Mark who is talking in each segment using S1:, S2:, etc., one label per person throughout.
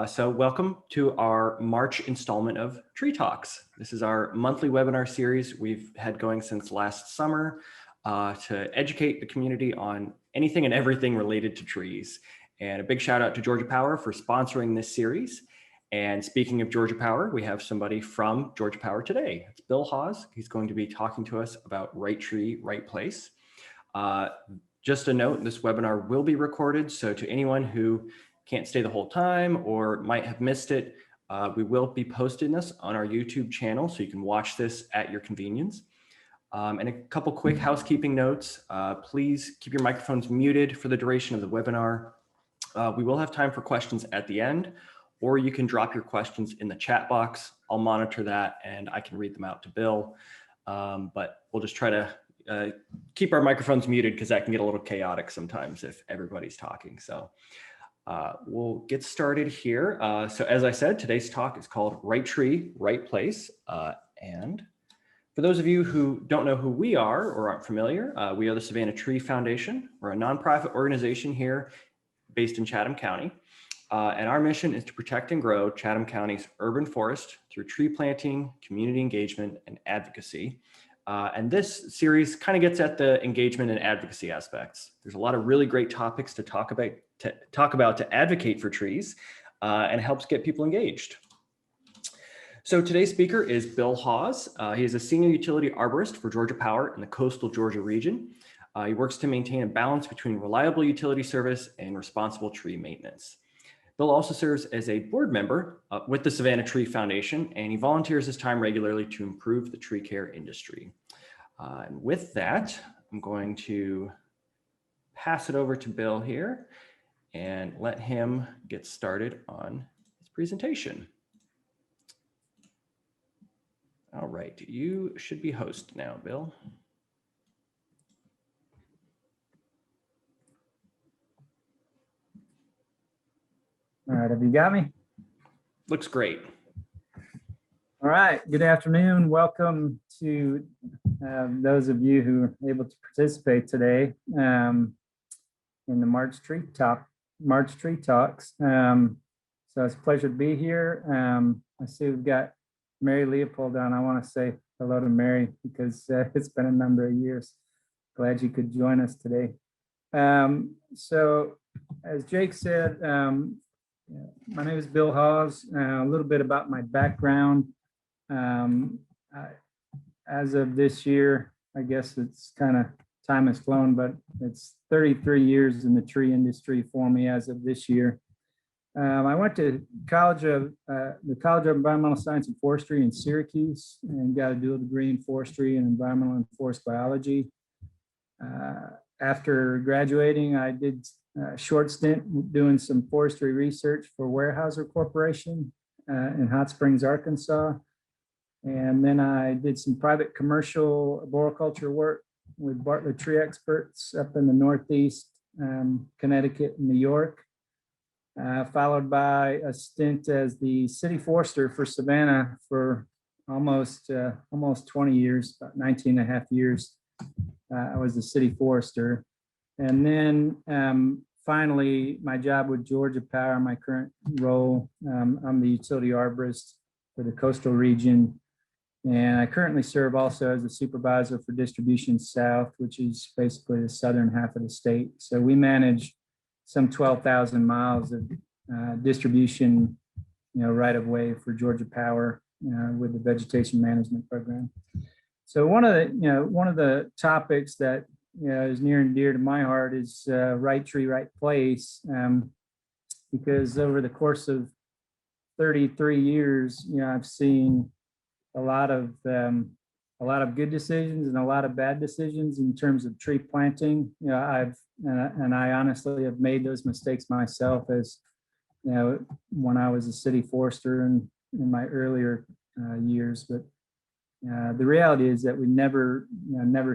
S1: So welcome to our March installment of Tree Talks. This is our monthly webinar series we've had going since last summer to educate the community on anything and everything related to trees. And a big shout out to Georgia Power for sponsoring this series. And speaking of Georgia Power, we have somebody from Georgia Power today. It's Bill Hawes. He's going to be talking to us about right tree, right place. Just a note, this webinar will be recorded. So to anyone who can't stay the whole time or might have missed it, we will be posting this on our YouTube channel so you can watch this at your convenience. And a couple quick housekeeping notes. Please keep your microphones muted for the duration of the webinar. We will have time for questions at the end, or you can drop your questions in the chat box. I'll monitor that and I can read them out to Bill. But we'll just try to keep our microphones muted because that can get a little chaotic sometimes if everybody's talking. So we'll get started here. So as I said, today's talk is called Right Tree, Right Place. And for those of you who don't know who we are or aren't familiar, we are the Savannah Tree Foundation. We're a nonprofit organization here based in Chatham County. And our mission is to protect and grow Chatham County's urban forest through tree planting, community engagement, and advocacy. And this series kind of gets at the engagement and advocacy aspects. There's a lot of really great topics to talk about to advocate for trees and helps get people engaged. So today's speaker is Bill Hawes. He is a senior utility arborist for Georgia Power in the coastal Georgia region. He works to maintain a balance between reliable utility service and responsible tree maintenance. Bill also serves as a board member with the Savannah Tree Foundation, and he volunteers his time regularly to improve the tree care industry. And with that, I'm going to pass it over to Bill here and let him get started on his presentation. All right, you should be host now, Bill.
S2: All right, have you got me?
S1: Looks great.
S2: All right, good afternoon. Welcome to those of you who are able to participate today in the March Tree Talks. So it's a pleasure to be here. I see we've got Mary Leopold on. I want to say hello to Mary because it's been a number of years. Glad you could join us today. So as Jake said, my name is Bill Hawes. A little bit about my background. As of this year, I guess it's kind of time has flown, but it's 33 years in the tree industry for me as of this year. I went to the College of Environmental Science and Forestry in Syracuse and got a dual degree in forestry and environmental and forest biology. After graduating, I did a short stint doing some forestry research for Weyerhaeuser Corporation in Hot Springs, Arkansas. And then I did some private commercial arboriculture work with Bartlett Tree Experts up in the Northeast, Connecticut, and New York, followed by a stint as the city forester for Savannah for almost 20 years, about 19 and a half years. I was the city forester. And then finally, my job with Georgia Power, my current role, I'm the utility arborist for the coastal region. And I currently serve also as a supervisor for Distribution South, which is basically the southern half of the state. So we manage some 12,000 miles of distribution, right of way for Georgia Power with the vegetation management program. So one of the topics that is near and dear to my heart is right tree, right place, because over the course of 33 years, I've seen a lot of good decisions and a lot of bad decisions in terms of tree planting. I honestly have made those mistakes myself as when I was a city forester and in my earlier years. But the reality is that we never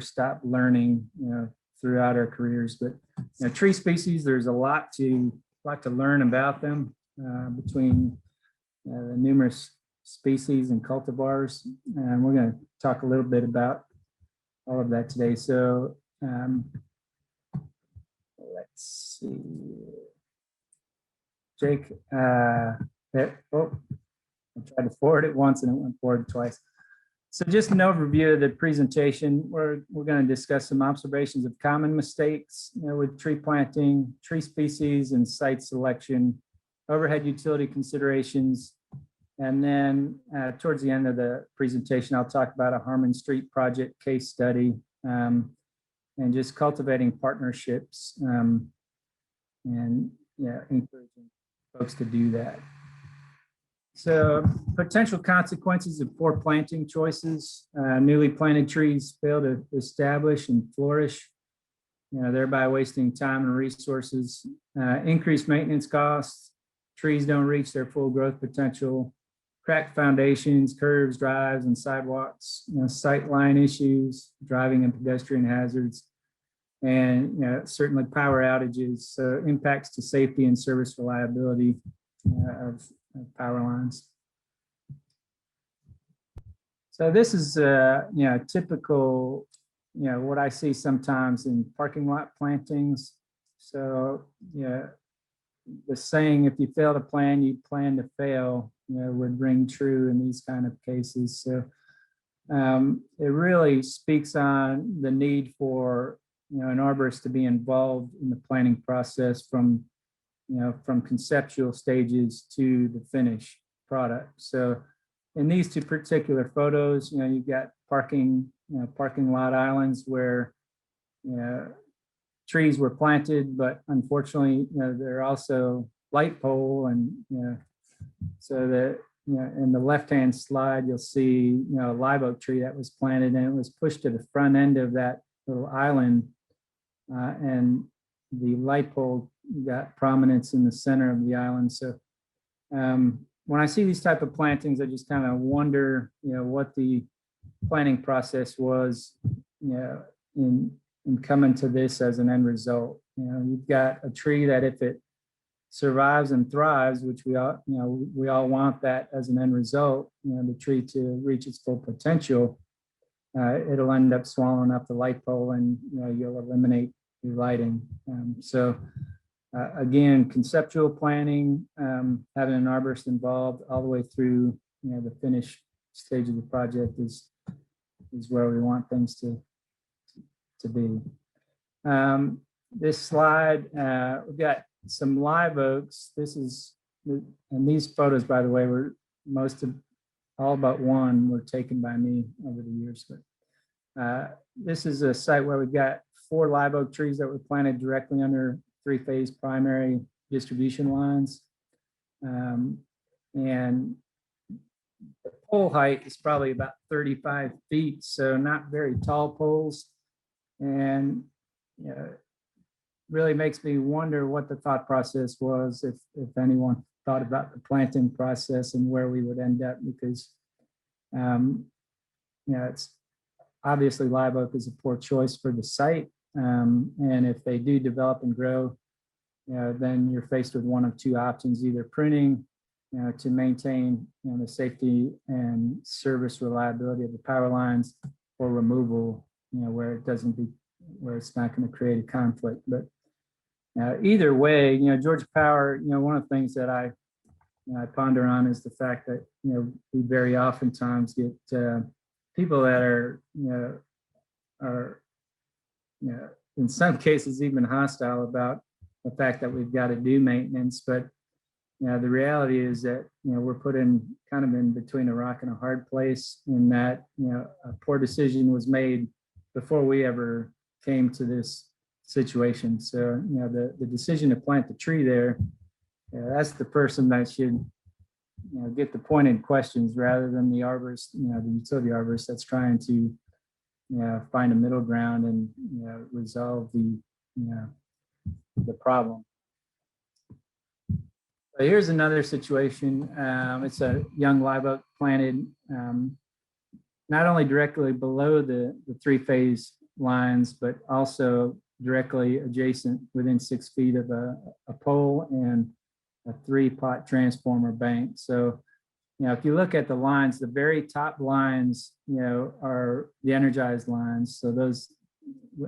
S2: stop learning throughout our careers. But tree species, there's a lot to learn about them between the numerous species and cultivars, and we're going to talk a little bit about all of that today. So let's see. Jake. Oh, I tried to forward it once and it went forward twice. So just an overview of the presentation. We're going to discuss some observations of common mistakes, with tree planting, tree species and site selection, overhead utility considerations. And then towards the end of the presentation, I'll talk about a Harmon Street project case study, and just cultivating partnerships, and encouraging folks to do that. So potential consequences of poor planting choices: newly planted trees fail to establish and flourish, thereby wasting time and resources. Increased maintenance costs, trees don't reach their full growth potential. Cracked foundations, curbs, drives, and sidewalks, sight line issues, driving and pedestrian hazards, and certainly power outages, so impacts to safety and service reliability of power lines. So this is typical, what I see sometimes in parking lot plantings. So the saying, if you fail to plan, you plan to fail, would ring true in these kind of cases. So it really speaks on the need for an arborist to be involved in the planning process from conceptual stages to the finished product. So in these two particular photos, you've got parking lot islands where trees were planted, but unfortunately, they're also light pole, and so that in the left-hand slide, you'll see a live oak tree that was planted, and it was pushed to the front end of that little island, and the light pole got prominence in the center of the island. So when I see these type of plantings, I just kind of wonder, what the planning process was, in coming to this as an end result. You've got a tree that, if it survives and thrives, which we all want that as an end result, the tree to reach its full potential, it'll end up swallowing up the light pole, and you'll eliminate your lighting. Again, conceptual planning, having an arborist involved all the way through, the finished stage of the project is where we want things to be. This slide, we've got some live oaks. And these photos, by the way, were all but one were taken by me over the years. But this is a site where we've got 4 live oak trees that were planted directly under 3-phase primary distribution lines. And the pole height is probably about 35 feet, so not very tall poles. And really makes me wonder what the thought process was, if anyone thought about the planting process and where we would end up, because it's obviously live oak is a poor choice for the site. And if they do develop and grow, then you're faced with one of two options: either pruning, to maintain the safety and service reliability of the power lines, or removal, where it's not going to create a conflict. But either way, Georgia Power, one of the things that I ponder on is the fact that we very oftentimes get people that are in some cases even hostile about the fact that we've got to do maintenance. But the reality is that we're put in kind of in between a rock and a hard place, in that a poor decision was made before we ever came to this situation. So the decision to plant the tree there, that's the person that should get the pointed questions, rather than the arborist, the utility arborist that's trying to find a middle ground and resolve the problem. So here's another situation. It's a young live oak planted not only directly below the 3-phase lines, but also directly adjacent within 6 feet of a pole and a 3-pot transformer bank. So, if you look at the lines, the very top lines, are the energized lines. So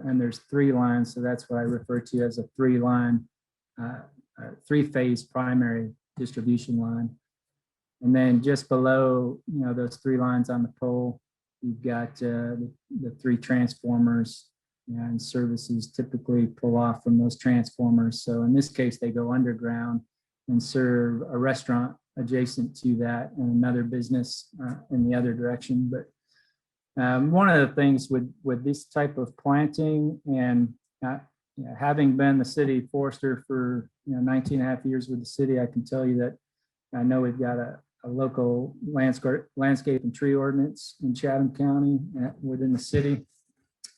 S2: and there's 3 lines. So that's what I refer to as a 3-line three-phase primary distribution line. And then just below, those three lines on the pole, you've got the three transformers, and services typically pull off from those transformers. So in this case, they go underground and serve a restaurant adjacent to that and another business in the other direction. But one of the things with this type of planting, and having been the city forester for 19 and a half years with the city, I can tell you that I know we've got a local landscape and tree ordinance in Chatham County within the city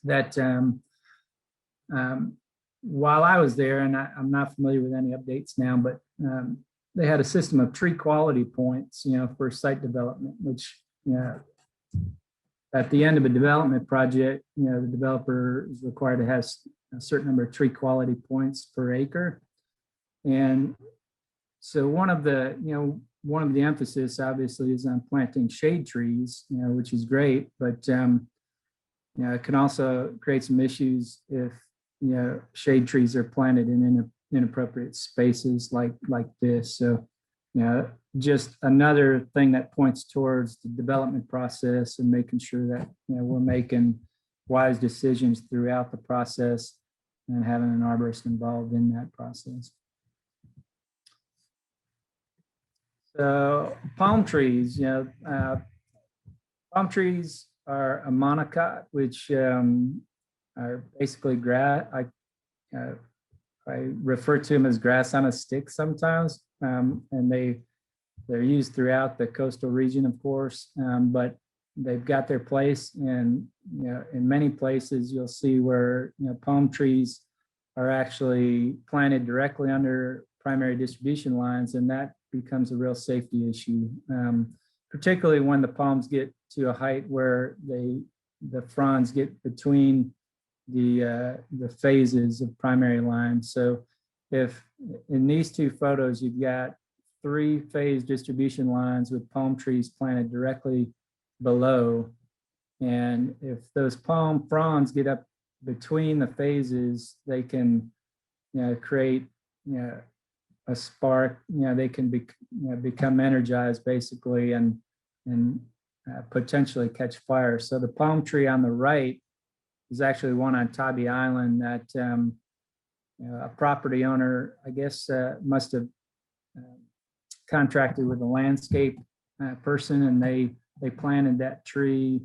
S2: that while I was there, and I'm not familiar with any updates now, but they had a system of tree quality points, for site development, which at the end of a development project, the developer is required to have a certain number of tree quality points per acre. And so one of the emphasis obviously is on planting shade trees, which is great, but it can also create some issues if shade trees are planted in inappropriate spaces like this. So just another thing that points towards the development process and making sure that we're making wise decisions throughout the process and having an arborist involved in that process. So palm trees, palm trees are a monocot, which are basically grass. I refer to them as grass on a stick sometimes, and they're used throughout the coastal region, of course, but they've got their place. And in many places, you'll see where palm trees are actually planted directly under primary distribution lines, and that becomes a real safety issue, particularly when the palms get to a height where the fronds get between the phases of primary lines. So if in these two photos, you've got three-phase distribution lines with palm trees planted directly below, and if those palm fronds get up between the phases, they can create a spark. They can become energized basically and potentially catch fire. So the palm tree on the right is actually one on Tybee Island that a property owner, I guess, must have contracted with a landscape person, and they planted that tree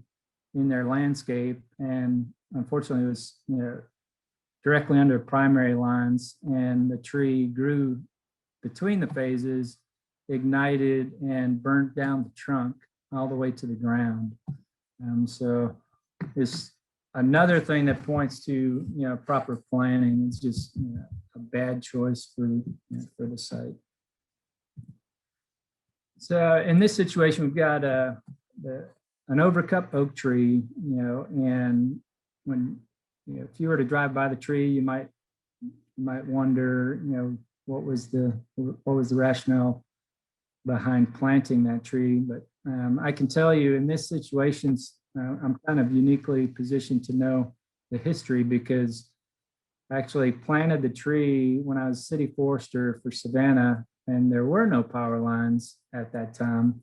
S2: in their landscape, and unfortunately it was directly under primary lines, and the tree grew between the phases, ignited, and burnt down the trunk all the way to the ground. So it's another thing that points to proper planning. Is just a bad choice for the site. So in this situation, we've got an overcup oak tree, and when if you were to drive by the tree, you might wonder, what was the rationale behind planting that tree. But I can tell you, in this situation, I'm kind of uniquely positioned to know the history, because I actually planted the tree when I was city forester for Savannah, and there were no power lines at that time.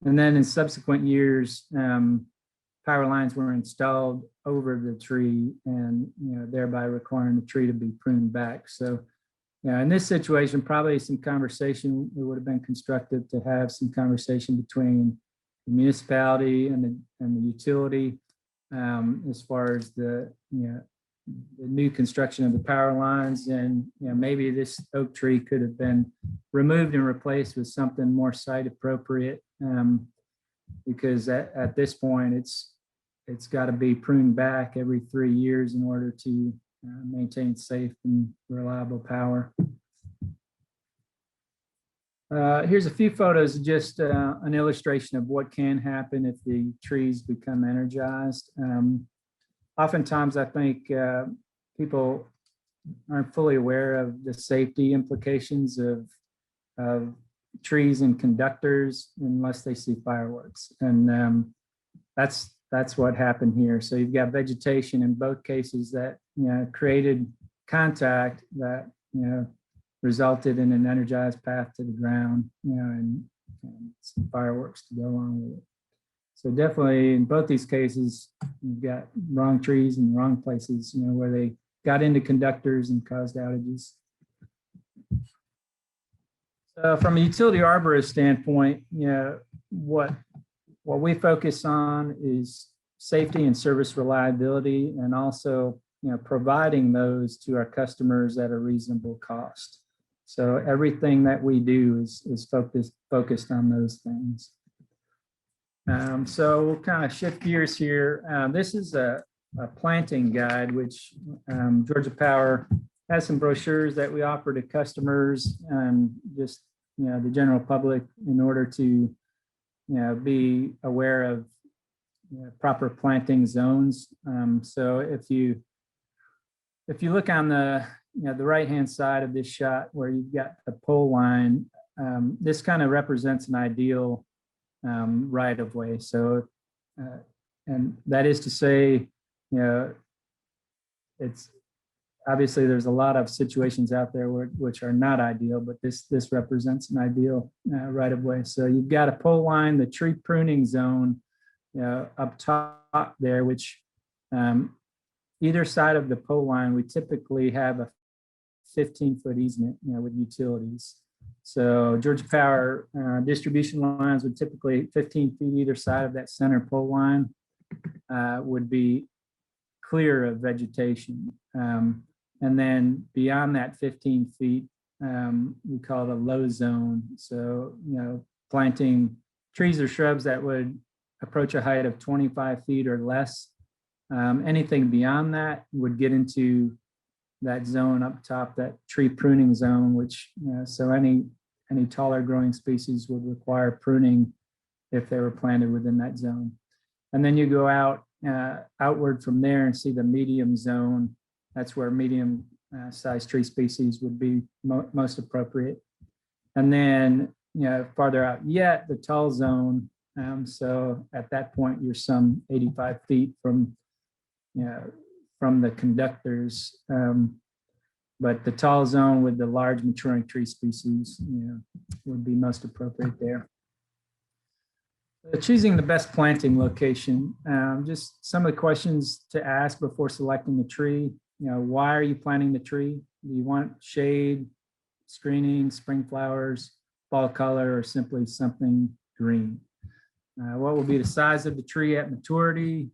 S2: And then in subsequent years, power lines were installed over the tree, and thereby requiring the tree to be pruned back. So in this situation, probably some conversation, it would have been constructive to have some conversation between the municipality and the utility as far as the new construction of the power lines. And maybe this oak tree could have been removed and replaced with something more site appropriate, because at this point it's got to be pruned back every 3 years in order to maintain safe and reliable power. Here's a few photos, just an illustration of what can happen if the trees become energized. Oftentimes, I think people aren't fully aware of the safety implications of trees and conductors unless they see fireworks, and that's what happened here. So you've got vegetation in both cases that created contact that resulted in an energized path to the ground, and some fireworks to go along with it. So definitely in both these cases, you've got wrong trees in the wrong places, where they got into conductors and caused outages. So from a utility arborist standpoint, what we focus on is safety and service reliability, and also providing those to our customers at a reasonable cost. So everything that we do is focused on those things. So we'll kind of shift gears here. This is a planting guide, which Georgia Power has some brochures that we offer to customers and just the general public in order to be aware of proper planting zones. So if you look on the right hand side of this shot where you've got the pole line, this kind of represents an ideal right of way. So and that is to say, it's obviously there's a lot of situations out there which are not ideal, but this represents an ideal right of way. So you've got a pole line, the tree pruning zone up top there, which either side of the pole line, we typically have a 15-foot easement, with utilities. So Georgia Power distribution lines would typically 15 feet either side of that center pole line would be clear of vegetation. And then beyond that 15 feet, we call it a low zone. So, planting trees or shrubs that would approach a height of 25 feet or less. Anything beyond that would get into that zone up top, that tree pruning zone, which, so any taller growing species would require pruning if they were planted within that zone. And then you go outward from there and see the medium zone. That's where medium sized tree species would be most appropriate. And then, farther out yet, the tall zone. So at that point, you're some 85 feet from the conductors. But the tall zone with the large maturing tree species, would be most appropriate there. Choosing the best planting location, just some of the questions to ask before selecting the tree. Why are you planting the tree? Do you want shade, screening, spring flowers, fall color, or simply something green? What will be the size of the tree at maturity?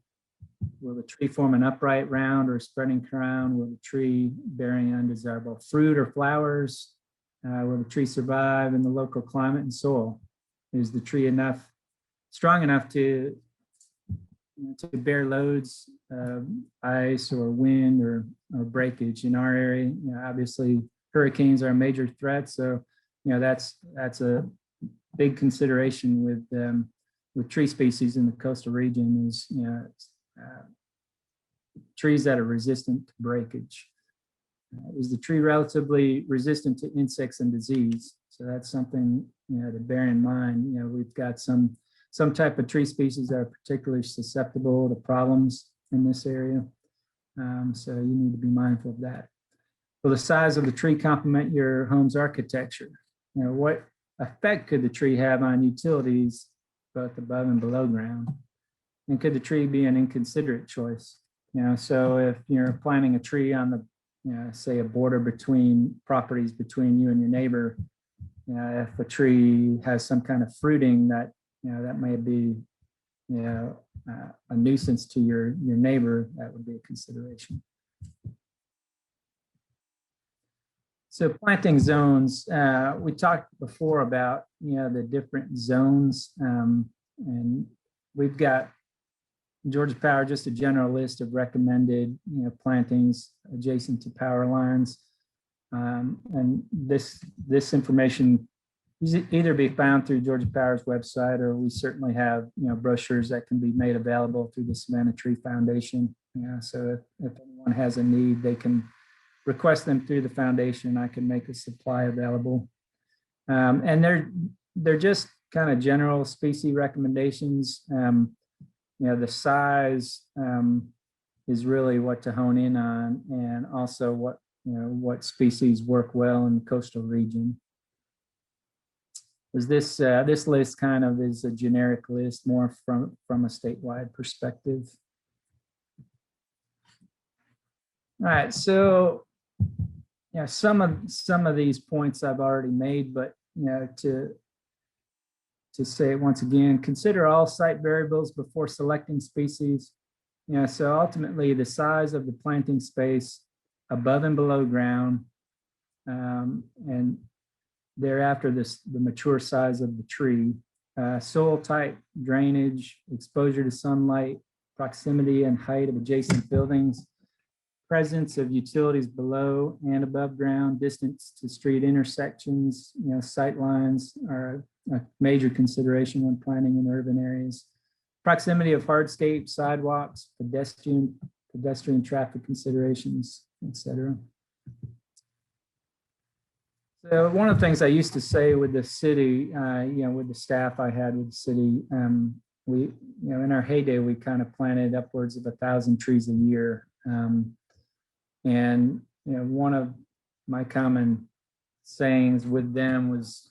S2: Will the tree form an upright, round, or spreading crown? Will the tree bearing undesirable fruit or flowers? Will the tree survive in the local climate and soil? Is the tree strong enough to bear loads of ice or wind or breakage? In our area, obviously hurricanes are a major threat. So, that's a big consideration with tree species in the coastal region is, trees that are resistant to breakage. Is the tree relatively resistant to insects and disease? So that's something, to bear in mind. We've got some type of tree species that are particularly susceptible to problems in this area. So you need to be mindful of that. Will the size of the tree complement your home's architecture? What effect could the tree have on utilities, both above and below ground? And could the tree be an inconsiderate choice? So if you're planting a tree on the, say a border between properties between you and your neighbor, if a tree has some kind of fruiting that, that may be, a nuisance to your neighbor, that would be a consideration. So planting zones, we talked before about, the different zones, and we've got Georgia Power, just a general list of recommended, plantings adjacent to power lines. And this information either be found through Georgia Power's website, or we certainly have, brochures that can be made available through the Savannah Tree Foundation. So if anyone has a need, they can request them through the foundation. I can make a supply available. And they're just kind of general species recommendations. The size is really what to hone in on, and also what what species work well in the coastal region. Is this this list kind of is a generic list, more from a statewide perspective. All right, so some of these points I've already made, but to say it once again, consider all site variables before selecting species. So ultimately the size of the planting space above and below ground, and thereafter the mature size of the tree, soil type, drainage, exposure to sunlight, proximity and height of adjacent buildings, presence of utilities below and above ground, distance to street intersections, sight lines are a major consideration when planning in urban areas. Proximity of hardscape, sidewalks, pedestrian traffic considerations, etc. So one of the things I used to say with the city, with the staff I had with the city, we, in our heyday, we kind of planted upwards of 1,000 trees a year. And one of my common sayings with them was,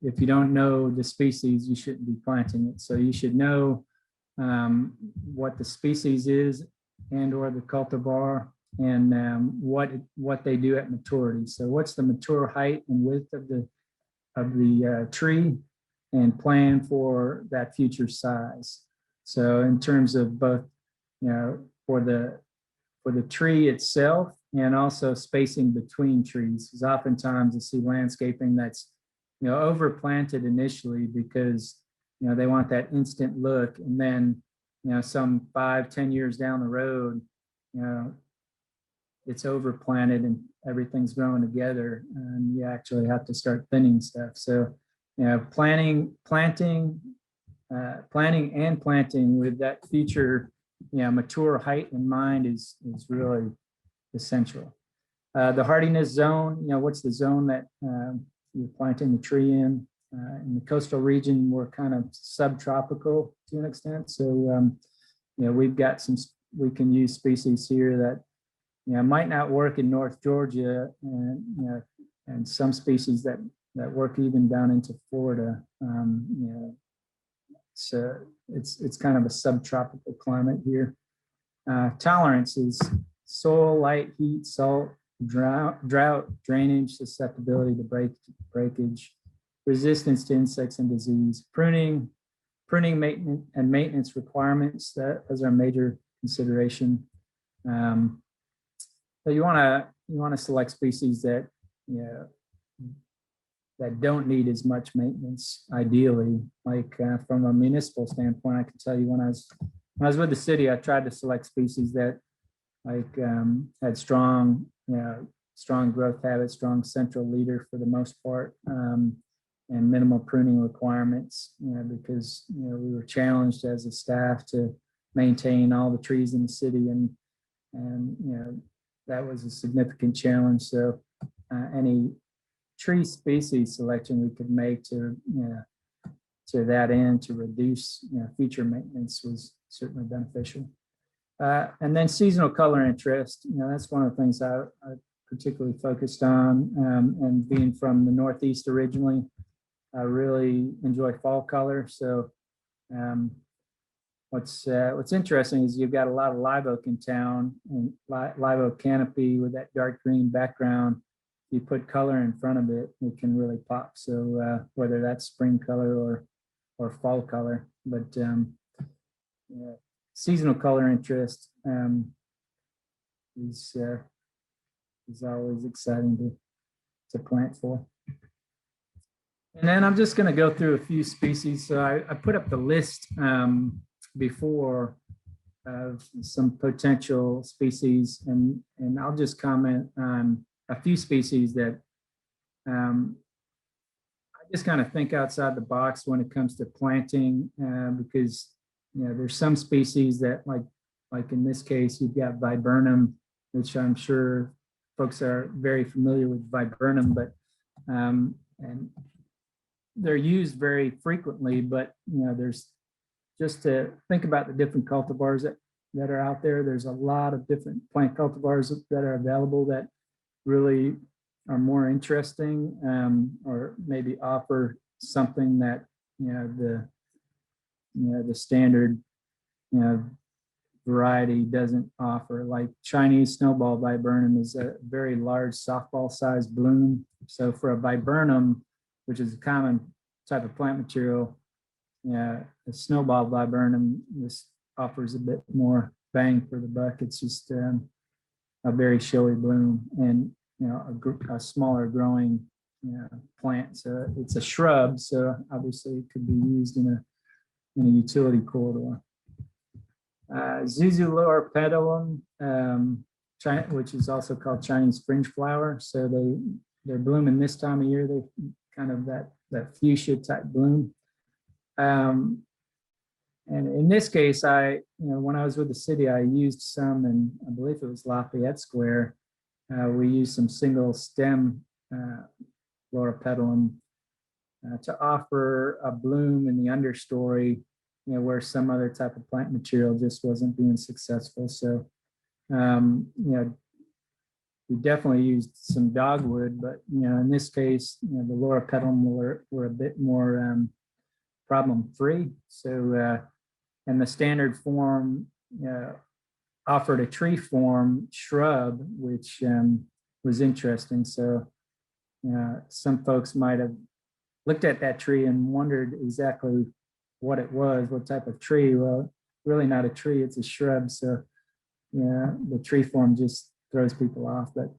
S2: if you don't know the species, you shouldn't be planting it. So you should know what the species is and or the cultivar, and what they do at maturity. So what's the mature height and width of the tree, and plan for that future size. So in terms of both, for the tree itself and also spacing between trees, because oftentimes you see landscaping that's overplanted initially because they want that instant look, and then some 5-10 years down the road, it's overplanted and everything's growing together, and you actually have to start thinning stuff. So planting and planting with that future mature height in mind is really essential. The hardiness zone, what's the zone that you're planting the tree in? In the coastal region, we're kind of subtropical to an extent. So, we've got we can use species here that, might not work in North Georgia, and some species that work even down into Florida. So it's kind of a subtropical climate here. Tolerances: soil, light, heat, salt, drought, drainage, susceptibility to breakage, resistance to insects and disease, pruning maintenance requirements. Those are a major consideration. So you want to select species that that don't need as much maintenance, ideally. Like from a municipal standpoint, I can tell you when I was with the city, I tried to select species that had strong growth habits, strong central leader for the most part, and minimal pruning requirements, because we were challenged as a staff to maintain all the trees in the city, and that was a significant challenge. So any tree species selection we could make to that end to reduce future maintenance was certainly beneficial. And then seasonal color interest, that's one of the things I particularly focused on, and being from the Northeast originally, I really enjoy fall color. So what's interesting is you've got a lot of live oak in town, and live oak canopy with that dark green background. You put color in front of it, it can really pop. So whether that's spring color or fall color, but seasonal color interest is always exciting to plant for. And then I'm just going to go through a few species. So I put up the list before of some potential species, and I'll just comment on a few species that I just kind of think outside the box when it comes to planting, because there's some species that like in this case you've got viburnum, which I'm sure folks are very familiar with viburnum, but and they're used very frequently, but there's just to think about the different cultivars that are out there. There's a lot of different plant cultivars that are available that really are more interesting, or maybe offer something that the standard variety doesn't offer. Like Chinese snowball viburnum is a very large softball-sized bloom. So for a viburnum, which is a common type of plant material, a snowball viburnum just offers a bit more bang for the buck. It's just a very showy bloom, and a smaller growing plant. So it's a shrub, so obviously it could be used in a utility corridor. Zuzulor pedalum, which is also called Chinese fringe flower. So they're blooming this time of year. They kind of that fuchsia type bloom. And in this case, when I was with the city, I used some, and I believe it was Lafayette Square. We used some single stem Loropetalum to offer a bloom in the understory, where some other type of plant material just wasn't being successful. So, we definitely used some dogwood, but in this case, the Loropetalum were a bit more problem-free. So, and the standard form offered a tree form shrub, which was interesting. So some folks might have looked at that tree and wondered exactly what it was, what type of tree. Well, really not a tree, it's a shrub. So the tree form just throws people off. But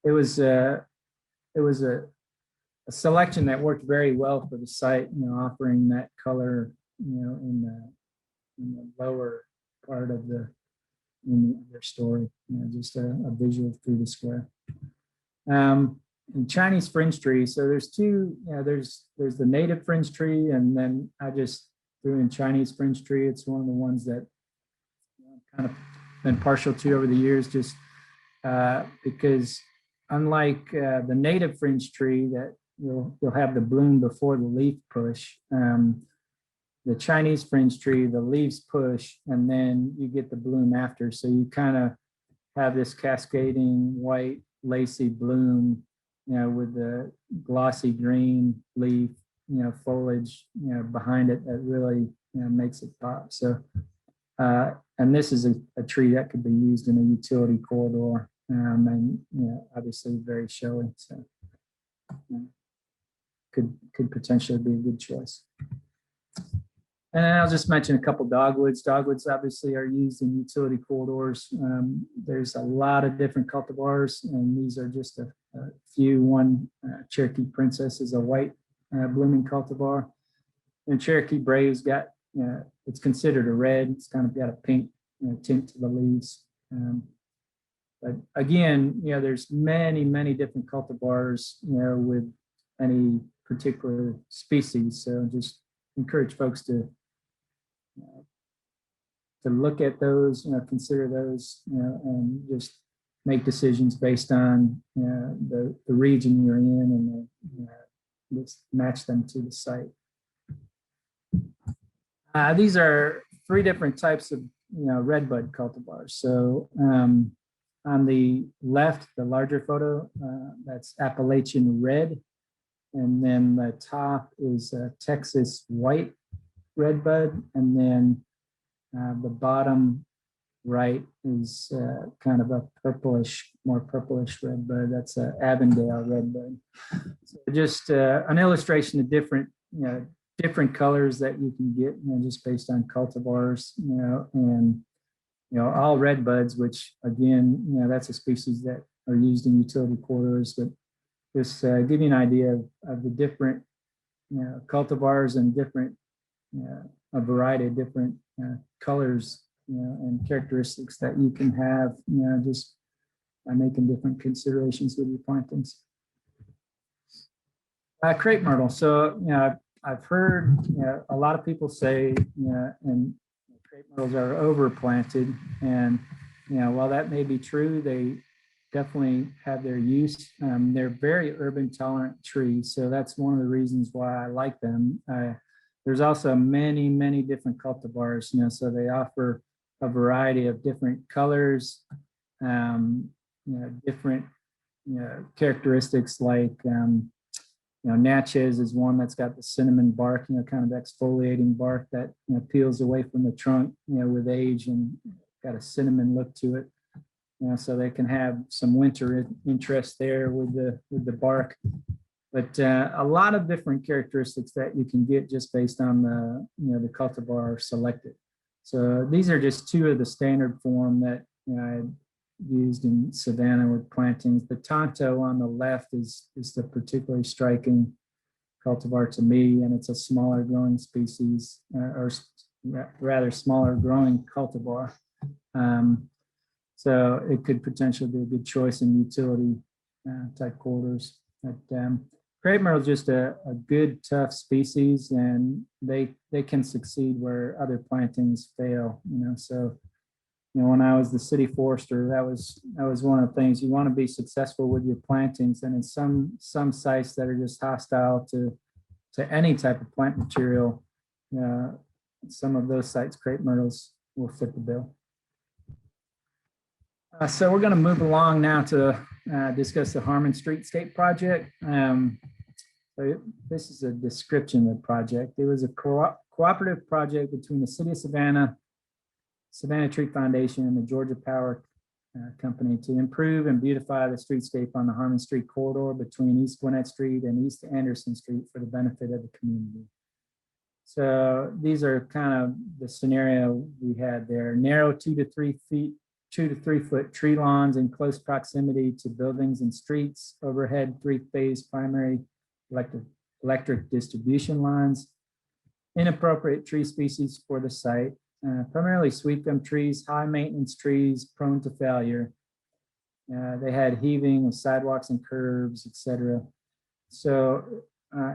S2: it was a selection that worked very well for the site, offering that color, in the lower part of their story, just a visual through the square. And Chinese fringe tree. So there's two. There's the native fringe tree, and then I just threw in Chinese fringe tree. It's one of the ones that I've kind of been partial to over the years, just because unlike the native fringe tree that you'll have the bloom before the leaf push. The Chinese fringe tree, the leaves push, and then you get the bloom after. So you kind of have this cascading white lacy bloom, with the glossy green leaf, foliage, behind it that really makes it pop. So, and this is a tree that could be used in a utility corridor, and obviously very showy. So, could potentially be a good choice. And I'll just mention a couple dogwoods. Dogwoods obviously are used in utility corridors. There's a lot of different cultivars, and these are just a few. One Cherokee Princess is a white blooming cultivar, and Cherokee Brave's got, it's considered a red. It's kind of got a pink tint to the leaves. But again, there's many different cultivars, with any particular species. So just encourage folks to look at those, consider those, and just make decisions based on the region you're in, and just match them to the site. These are three different types of redbud cultivars. So on the left, the larger photo, that's Appalachian red, and then the top is Texas white redbud, and then the bottom right is kind of a more purplish redbud. That's a Avondale redbud. So just an illustration of different colors that you can get, just based on cultivars, and all redbuds, which again, that's a species that are used in utility corridors. But just give you an idea of the different cultivars and different a variety of different colors, and characteristics that you can have, just by making different considerations with your plantings. Crepe myrtle. So, I've heard a lot of people say, and crepe myrtles are overplanted, and while that may be true, they definitely have their use. They're very urban tolerant trees, so that's one of the reasons why I like them. There's also many different cultivars, so they offer a variety of different colors, different characteristics like, Natchez is one that's got the cinnamon bark, kind of exfoliating bark that peels away from the trunk, with age, and got a cinnamon look to it. So they can have some winter interest there with the bark. But a lot of different characteristics that you can get just based on the cultivar selected. So these are just two of the standard form that I used in Savannah with plantings. The Tonto on the left is the particularly striking cultivar to me, and it's a smaller growing species, or rather smaller growing cultivar. So it could potentially be a good choice in utility type corridors. But crepe myrtle is just a good, tough species, and they can succeed where other plantings fail. So when I was the city forester, that was one of the things. You want to be successful with your plantings, and in some sites that are just hostile to any type of plant material, some of those sites, crepe myrtles will fit the bill. So we're going to move along now to discuss the Harmon Streetscape project. So this is a description of the project. It was a cooperative project between the City of Savannah, Savannah Tree Foundation, and the Georgia Power Company to improve and beautify the streetscape on the Harmon Street corridor between East Gwinnett Street and East Anderson Street for the benefit of the community. So these are kind of the scenario we had there. Narrow 2 to 3 foot tree lawns in close proximity to buildings and streets, overhead 3-phase primary electric distribution lines, inappropriate tree species for the site, primarily sweet gum trees, high maintenance trees prone to failure. They had heaving of sidewalks and curbs, etc. So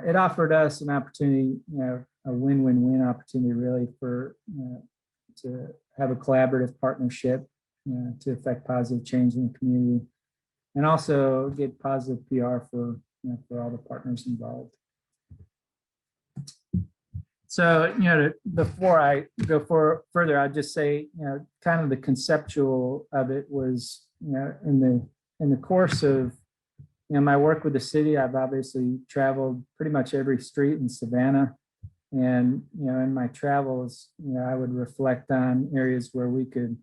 S2: it offered us an opportunity, a win-win-win opportunity really to have a collaborative partnership to affect positive change in the community, and also get positive PR for all the partners involved. So, before I go further, I'd just say, kind of the conceptual of it was, in the course of, my work with the city, I've obviously traveled pretty much every street in Savannah. And, in my travels, I would reflect on areas where we could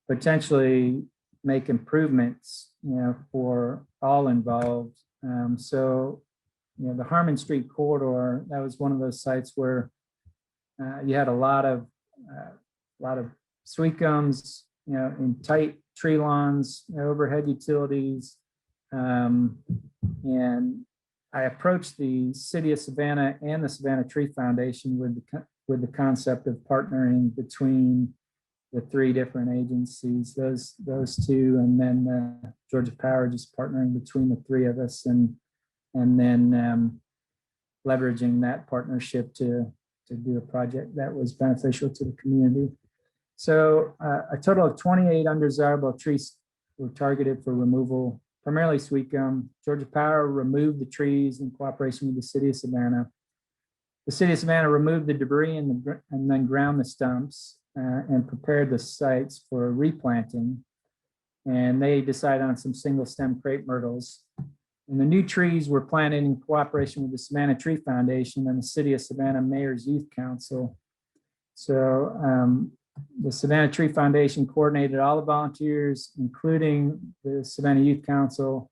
S2: potentially make improvements, for all involved. So, the Harmon Street corridor, that was one of those sites where you had a lot of sweet gums, in tight tree lawns, overhead utilities. And I approached the City of Savannah and the Savannah Tree Foundation with the concept of partnering between the 3 different agencies, those 2, and then Georgia Power just partnering between the 3 of us, and then leveraging that partnership to do a project that was beneficial to the community. So a total of 28 undesirable trees were targeted for removal, primarily sweet gum. Georgia Power removed the trees in cooperation with the City of Savannah. The City of Savannah removed the debris and then ground the stumps and prepared the sites for replanting. And they decided on some single stem crepe myrtles. And the new trees were planted in cooperation with the Savannah Tree Foundation and the City of Savannah Mayor's Youth Council. So the Savannah Tree Foundation coordinated all the volunteers, including the Savannah Youth Council,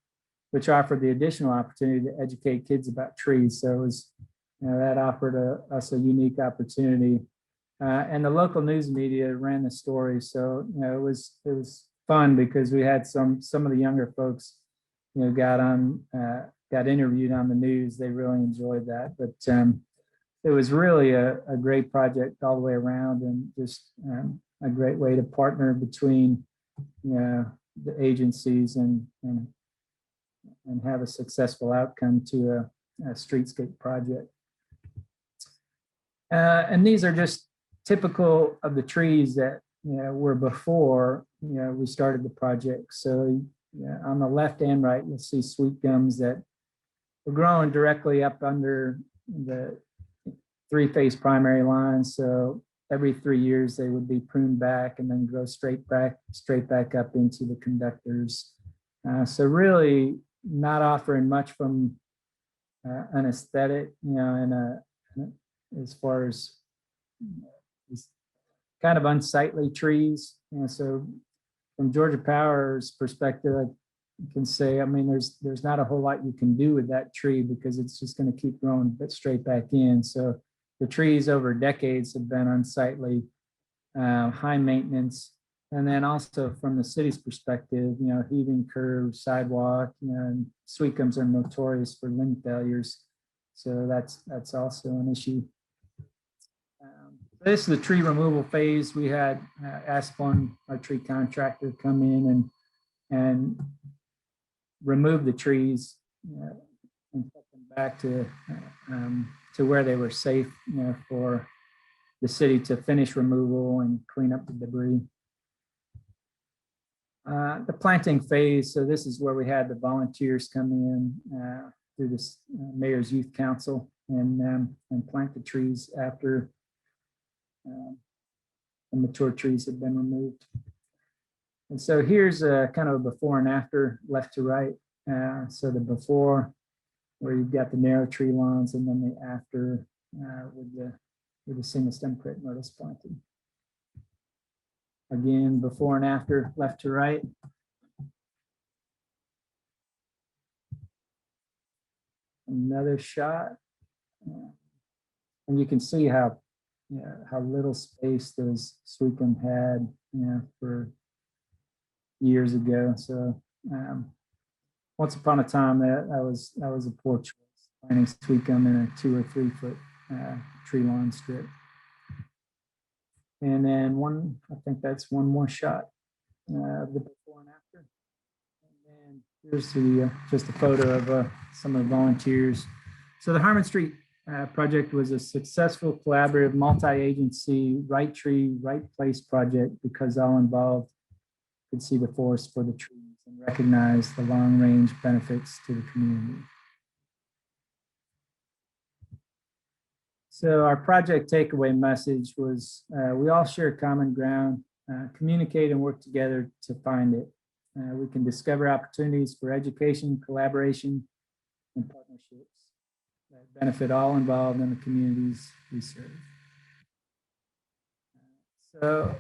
S2: which offered the additional opportunity to educate kids about trees. So it was, that offered us a unique opportunity. And the local news media ran the story. So, it was fun because we had some of the younger folks, got interviewed on the news. They really enjoyed that. But it was really a great project all the way around, and just a great way to partner between the agencies and have a successful outcome to a streetscape project. And these are just typical of the trees that were before we started the project. So on the left and right, you'll see sweet gums that were growing directly up under the 3-phase primary line. So every 3 years they would be pruned back and then grow straight back up into the conductors. So really not offering much from an aesthetic, and as far as these kind of unsightly trees. So from Georgia Power's perspective, I can say, I mean, there's not a whole lot you can do with that tree because it's just going to keep growing but straight back in. So the trees over decades have been unsightly, high maintenance. And then also from the city's perspective, heaving curves, sidewalk, and sweetgums are notorious for limb failures. So that's also an issue. This is the tree removal phase. We had Asplund, our tree contractor, come in and remove the trees and put them back to where they were safe, for the city to finish removal and clean up the debris. The planting phase, so this is where we had the volunteers come in through this Mayor's Youth Council and plant the trees after the mature trees have been removed. And so here's a kind of a before and after, left to right. So the before, where you've got the narrow tree lawns, and then the after with the single stem crepe myrtles planted. Again, before and after, left to right. Another shot. And you can see how little space those sweetgum had, for years ago. So once upon a time, that was a poor choice, planting sweetgum in a 2 or 3 foot tree lawn strip. And then I think that's one more shot of the before and after. And then here's just a photo of some of the volunteers. So the Harmon Street project was a successful collaborative multi-agency right tree, right place project because all involved could see the forest for the trees and recognize the long range benefits to the community. So our project takeaway message was we all share common ground, communicate and work together to find it. We can discover opportunities for education, collaboration, and partnerships that benefit all involved in the communities we serve. So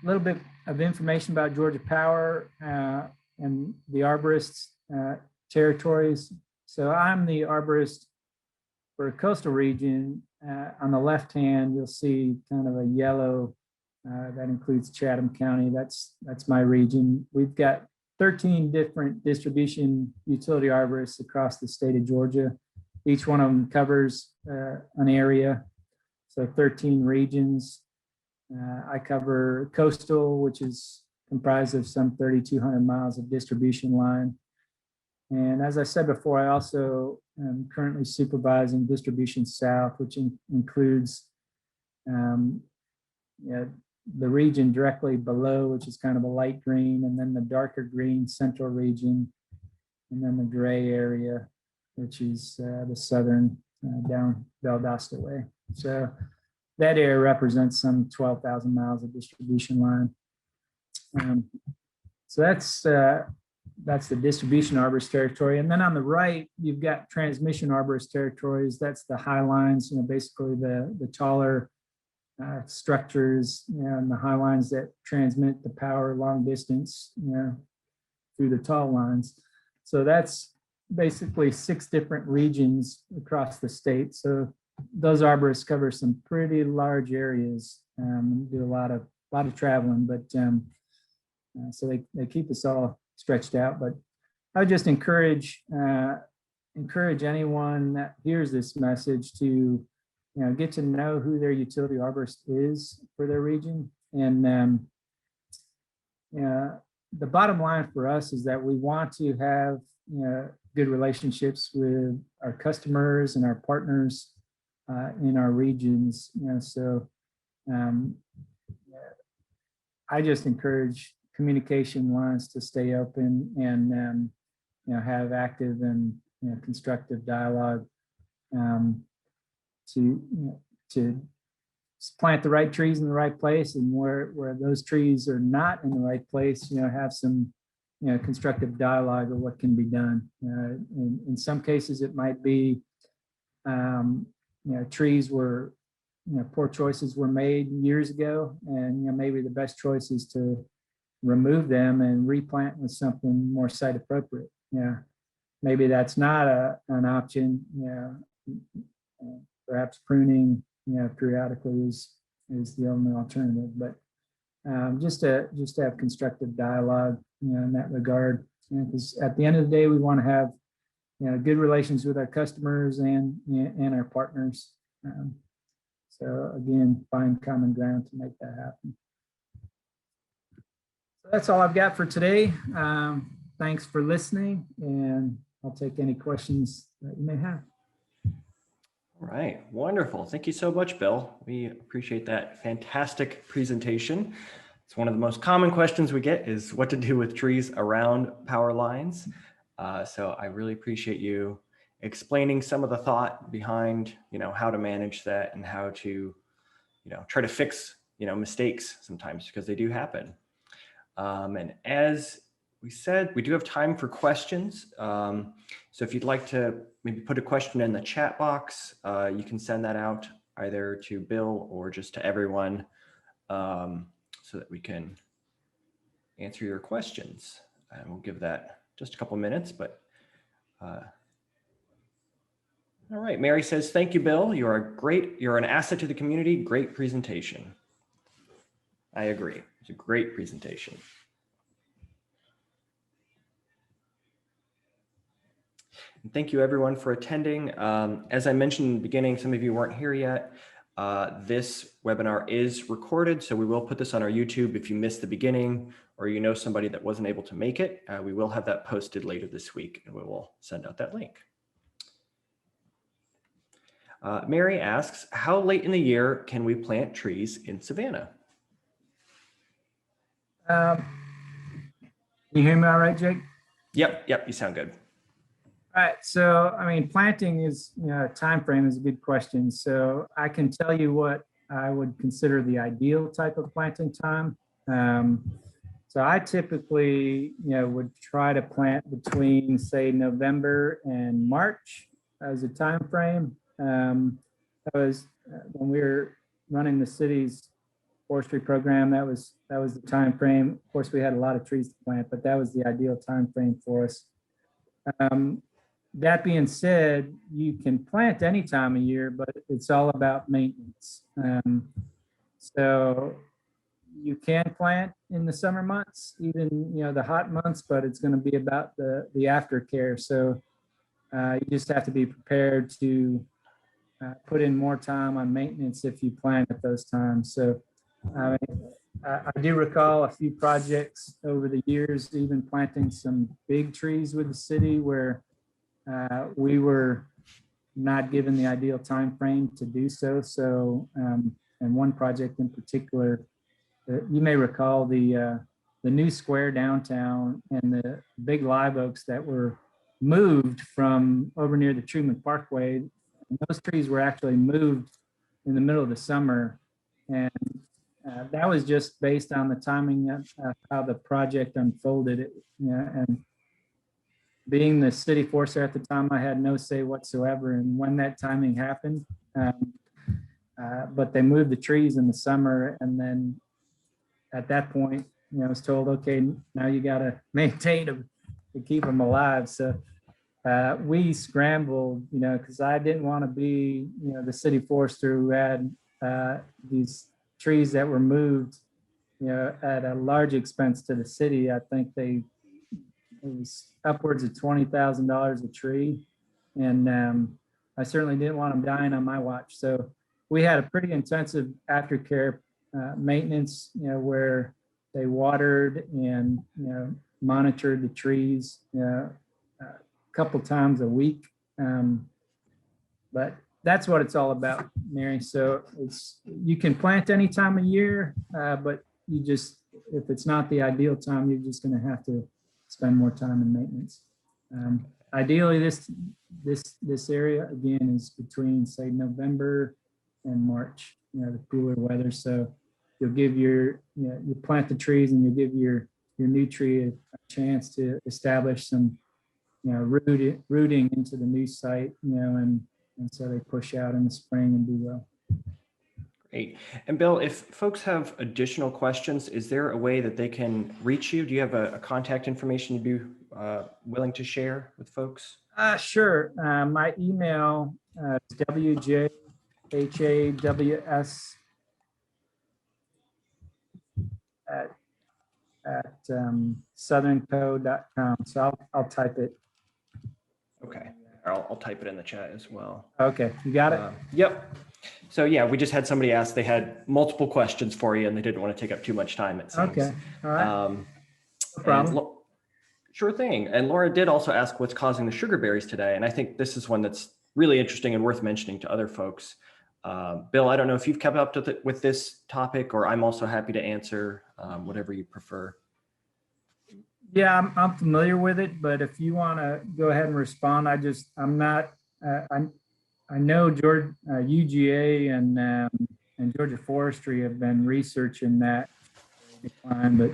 S2: a little bit of information about Georgia Power and the arborist territories. So I'm the arborist for a coastal region. On the left hand, you'll see kind of a yellow that includes Chatham County. That's my region. We've got 13 different distribution utility arborists across the state of Georgia. Each one of them covers an area, so 13 regions. I cover coastal, which is comprised of some 3,200 miles of distribution line. And as I said before, I also am currently supervising distribution south, which includes the region directly below, which is kind of a light green, and then the darker green central region, and then the gray area, which is the southern down Valdosta way. So that area represents some 12,000 miles of distribution line. So that's the distribution arborist territory. And then on the right, you've got transmission arborist territories. That's the high lines, basically the taller structures, and the high lines that transmit the power long distance, through the tall lines. So that's basically 6 different regions across the state. So those arborists cover some pretty large areas, do a lot of traveling, but so they keep us all stretched out. But I would just encourage anyone that hears this message to get to know who their utility arborist is for their region. And the bottom line for us is that we want to have good relationships with our customers and our partners in our regions. So I just encourage communication lines to stay open and have active and constructive dialogue to plant the right trees in the right place, and where those trees are not in the right place, have some constructive dialogue of what can be done. In some cases, it might be, trees were, poor choices were made years ago, and maybe the best choice is to remove them and replant with something more site appropriate. Maybe that's not an option. Perhaps pruning, periodically is the only alternative. But just to have constructive dialogue, in that regard, because at the end of the day, we want to have good relations with our customers and our partners. So again, find common ground to make that happen. So that's all I've got for today. Thanks for listening, and I'll take any questions that you may have.
S1: All right, wonderful. Thank you so much, Bill. We appreciate that fantastic presentation. It's one of the most common questions we get is what to do with trees around power lines. So I really appreciate you explaining some of the thought behind, how to manage that and how to, try to fix, mistakes sometimes, because they do happen. And as we said, we do have time for questions. So if you'd like to maybe put a question in the chat box, you can send that out either to Bill or just to everyone, so that we can answer your questions. And we'll give that just a couple minutes, but all right. Mary says, thank you, Bill. You're an asset to the community. Great presentation. I agree. It's a great presentation. And thank you everyone for attending. As I mentioned in the beginning, some of you weren't here yet. This webinar is recorded, so we will put this on our YouTube. If you missed the beginning or somebody that wasn't able to make it, we will have that posted later this week, and we will send out that link. Mary asks, how late in the year can we plant trees in Savannah?
S2: Can you hear me all right, Jake?
S1: Yep, you sound good.
S2: All right, so planting is, time frame is a good question. So I can tell you what I would consider the ideal type of planting time. So I typically, would try to plant between, say, November and March as a time frame. That was when we were running the city's forestry program. That was the time frame. Of course, we had a lot of trees to plant, but that was the ideal time frame for us. That being said, you can plant any time of year, but it's all about maintenance. So you can plant in the summer months, even the hot months, but it's going to be about the aftercare. So you just have to be prepared to put in more time on maintenance if you plant at those times. So I do recall a few projects over the years, even planting some big trees with the city where we were not given the ideal time frame to do so. So, and one project in particular, you may recall the new square downtown and the big live oaks that were moved from over near the Truman Parkway. And those trees were actually moved in the middle of the summer, and that was just based on the timing of how the project unfolded. And being the city forester at the time, I had no say whatsoever in when that timing happened. But they moved the trees in the summer, and then at that point, I was told, okay, now you got to maintain them to keep them alive. So we scrambled, because I didn't want to be, the city forester who had these trees that were moved, at a large expense to the city. I think it was upwards of $20,000 a tree. And I certainly didn't want them dying on my watch. So we had a pretty intensive aftercare maintenance, where they watered and, monitored the trees a couple times a week. But that's what it's all about, Mary. So you can plant any time of year, but if it's not the ideal time, you're just going to have to spend more time in maintenance. Ideally, this area again is between, say, November and March, the cooler weather. So you'll give you plant the trees and you'll give your your new tree a chance to establish some, rooting into the new site, and so they push out in the spring and do well.
S1: Great. And Bill, if folks have additional questions, is there a way that they can reach you? Do you have a contact information you'd be willing to share with folks?
S2: Sure. My email is wjhaws at southernco.com. So I'll type it.
S1: Okay. I'll type it in the chat as well.
S2: Okay. You got it?
S1: Yep. So yeah, we just had somebody ask, they had multiple questions for you and they didn't want to take up too much time, it seems.
S2: Okay. All right. No problem.
S1: Sure thing. And Laura did also ask what's causing the sugar berries today. And I think this is one that's really interesting and worth mentioning to other folks. Bill, I don't know if you've kept up with this topic, or I'm also happy to answer, whatever you prefer.
S2: Yeah, I'm familiar with it, but if you want to go ahead and respond, I'm not, I know UGA and Georgia Forestry have been researching that decline, but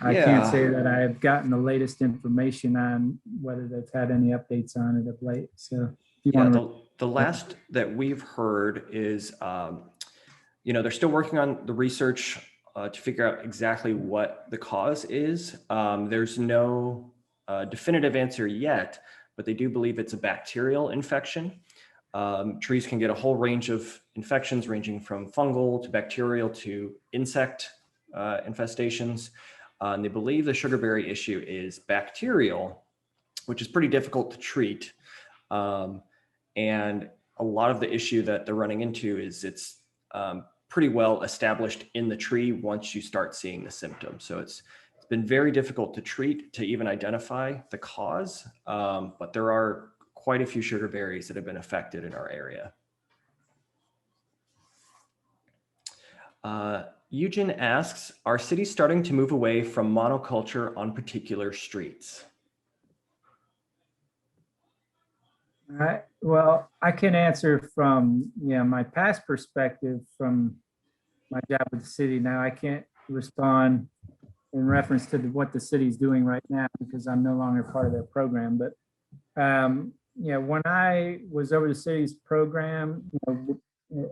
S2: I can't say that I have gotten the latest information on whether they've had any updates on it of late. So if you want to,
S1: the last that we've heard is, they're still working on the research to figure out exactly what the cause is. There's no definitive answer yet, but they do believe it's a bacterial infection. Trees can get a whole range of infections ranging from fungal to bacterial to insect infestations. And they believe the sugarberry issue is bacterial, which is pretty difficult to treat. And a lot of the issue that they're running into is it's pretty well established in the tree once you start seeing the symptoms. So it's been very difficult to treat, to even identify the cause, but there are quite a few sugarberries that have been affected in our area. Eugen asks, are cities starting to move away from monoculture on particular streets?
S2: all right. Well, I can answer from my past perspective from my job with the city. Now I can't respond in reference to what the city's doing right now because I'm no longer part of their program. But when I was over the city's program,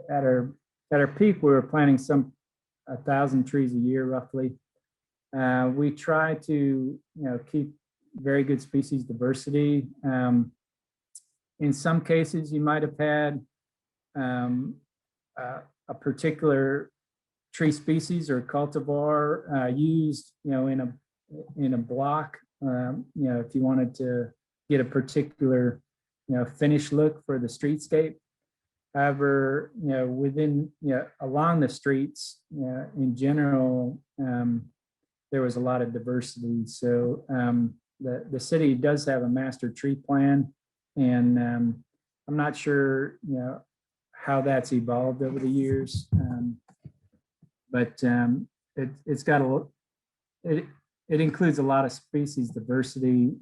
S2: at our peak, we were planting 1,000 trees a year roughly. We try to keep very good species diversity. In some cases, you might have had a particular tree species or cultivar used, in a block. If you wanted to get a particular, finish look for the streetscape. However, along the streets, in general, there was a lot of diversity. So the city does have a master tree plan, and I'm not sure, how that's evolved over the years. But it's got it includes a lot of species diversity.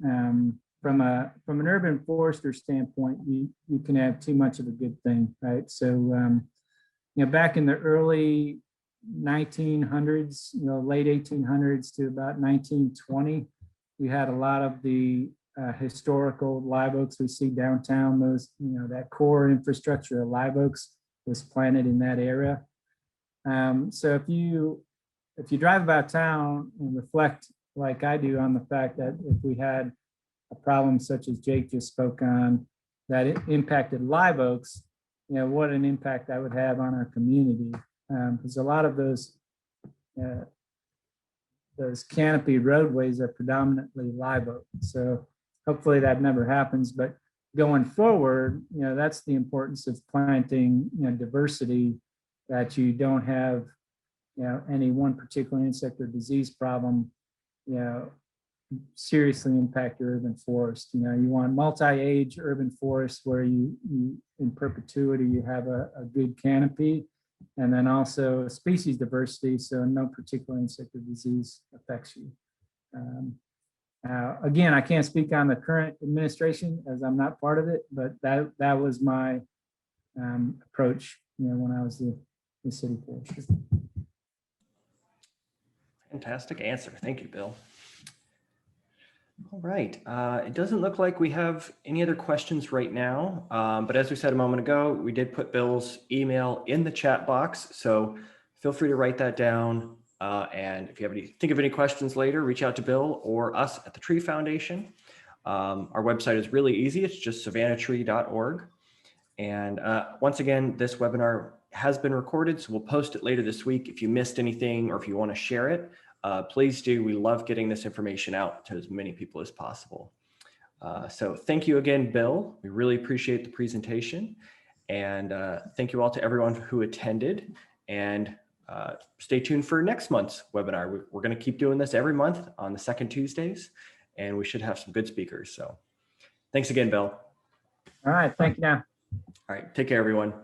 S2: From an urban forester standpoint, you can have too much of a good thing, right? So back in the early 1900s, late 1800s to about 1920, we had a lot of the historical live oaks we see downtown. Those, that core infrastructure of live oaks was planted in that area. So if you drive about town and reflect like I do on the fact that if we had a problem such as Jake just spoke on that it impacted live oaks, what an impact that would have on our community. Because a lot of those canopied roadways are predominantly live oak. So hopefully that never happens. But going forward, that's the importance of planting, diversity, that you don't have, any one particular insect or disease problem, seriously impact your urban forest. You want multi-age urban forest where you in perpetuity, you have a good canopy, and then also species diversity, so no particular insect or disease affects you. Again, I can't speak on the current administration as I'm not part of it, but that was my approach, when I was the city forester.
S1: Fantastic answer. Thank you, Bill. All right. It doesn't look like we have any other questions right now, but as we said a moment ago, we did put Bill's email in the chat box, so feel free to write that down. And if you have think of any questions later, reach out to Bill or us at the Tree Foundation. Our website is really easy. It's just savannahtree.org. And once again, this webinar has been recorded, so we'll post it later this week. If you missed anything or if you want to share it, please do. We love getting this information out to as many people as possible. So thank you again, Bill. We really appreciate the presentation. And thank you all to everyone who attended. And stay tuned for next month's webinar. We're going to keep doing this every month on the second Tuesdays, and we should have some good speakers. So thanks again, Bill.
S2: All right, thank you now.
S1: All right, take care, everyone.